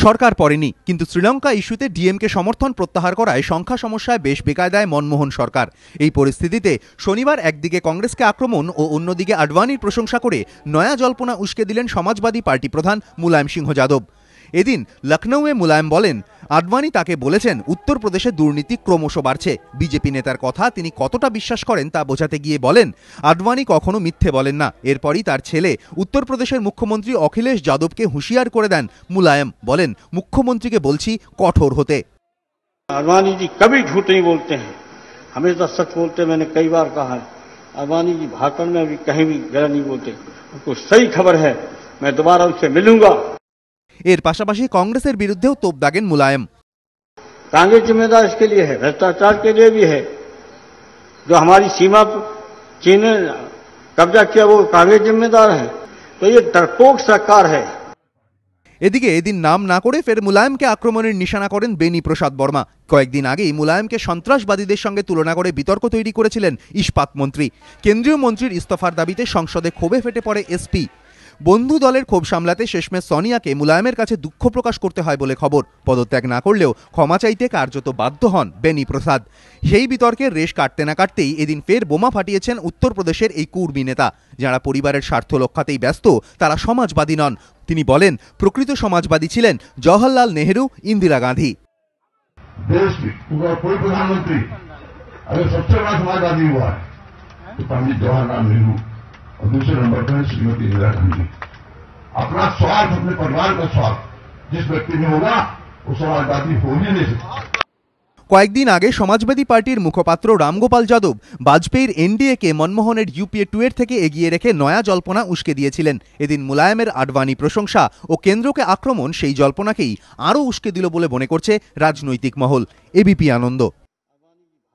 সরকার পড়েনি, কিন্তু শ্রীলঙ্কা ইস্যুতে ডিএমকে সমর্থন প্রত্যাহার করায় সংখ্যা সমস্যায় বেশ বেকায়দায় মনমোহন সরকার। এই পরিস্থিতিতে শনিবার একদিকে কংগ্রেসকে আক্রমণ ও অন্যদিকে আডবাণীর প্রশংসা করে নয়া জল্পনা উস্কে দিলেন সমাজবাদী পার্টি প্রধান মুলায়ম সিংহ যাদব। এদিন লখনৌয়ে মুলায়ম বলেন, আডবাণী তাকে বলেছেন উত্তরপ্রদেশে দুর্নীতি ক্রমশ বাড়ছে। বিজেপি নেতার কথা তিনি কতটা বিশ্বাস করেন তা বোঝাতে গিয়ে বলেন, আডবাণী কখনো মিথ্যে বলেন না। এরপরই তার ছেলে উত্তরপ্রদেশের মুখ্যমন্ত্রী অখিলেশ যাদবকে হুঁশিয়ার করে দেন মুলায়ম। বলেন, মুখ্যমন্ত্রীকে বলছি কঠোর হতে। आडवाणी जी कभी झूठ नहीं बोलते हैं, हमेशा सच बोलते हैं। मैंने कई बार कहा है, आडवाणी जी भाषण में भी कहीं भी गलत नहीं बोलते, उनको सही खबर है। मैं दोबारा उनसे मिलूंगा। এর পাশাপাশি কংগ্রেসের বিরুদ্ধেও তোপ দাগেন মুলায়ম। कांग्रेस जिम्मेदार इसके लिए है, भ्रष्टाचार के लिए भी है। जो हमारी सीमा चीन ने कब्जा किया वो कांग्रेस जिम्मेदार है। तो ये डरपोक सरकार है। এদিকে এদিন নাম না করে ফের মুলায়মকে আক্রমণের নিশানা করেন বেনি প্রসাদ বর্মা। কয়েকদিন আগেই মুলায়মকে সন্ত্রাসবাদীদের সঙ্গে তুলনা করে বিতর্ক তৈরি করেছিলেন ইস্পাত মন্ত্রী। কেন্দ্রীয় মন্ত্রীর ইস্তফার দাবিতে সংসদে ক্ষোভে ফেটে পড়ে এসপি। বন্ধু দলের ক্ষোভ সামলাতে শেষমেশ সোনিয়াকে মুলায়মের কাছে দুঃখ প্রকাশ করতে হয় বলে খবর। পদত্যাগ না করলেও ক্ষমা চাইতে কার্যত বাধ্য হন বেনি প্রসাদ। সেই বিতর্কের রেশ কাটতে না কাটতেই এদিন ফের বোমা ফাটিয়েছেন উত্তরপ্রদেশের এই কুর্মী নেতা। যারা পরিবারের স্বার্থ রক্ষাতেই ব্যস্ত তারা সমাজবাদী নন। তিনি বলেন, প্রকৃত সমাজবাদী ছিলেন জওহরলাল নেহেরু, ইন্দিরা গান্ধী। देश का कोई प्रधानमंत्री अगर सबसे बड़ा समाजवादी हुआ है तो पंडित जवाहरलाल नेहरू और दूसरे नंबर पर है श्रीमती इंदिरा गांधी। अपना स्वार्थ, अपने परिवार का स्वार्थ जिस व्यक्ति में होगा वो समाजवादी हो ही नहीं सकता। কয়েকদিন আগে সমাজবাদী পার্টির মুখপাত্র রামগোপাল যাদব বাজপেয়ীর এনডিএকে মনমোহনের ইউপিএ 2 এর থেকে এগিয়ে রেখে নয়া জল্পনা উস্কে দিয়েছিলেন। এদিন মুলায়মের আডবাণী প্রশংসা ও কেন্দ্রকে আক্রমণ সেই জল্পনাকেই আরও উস্কে দিল বলে মনে করছে রাজনৈতিক মহল। এবিপি আনন্দ।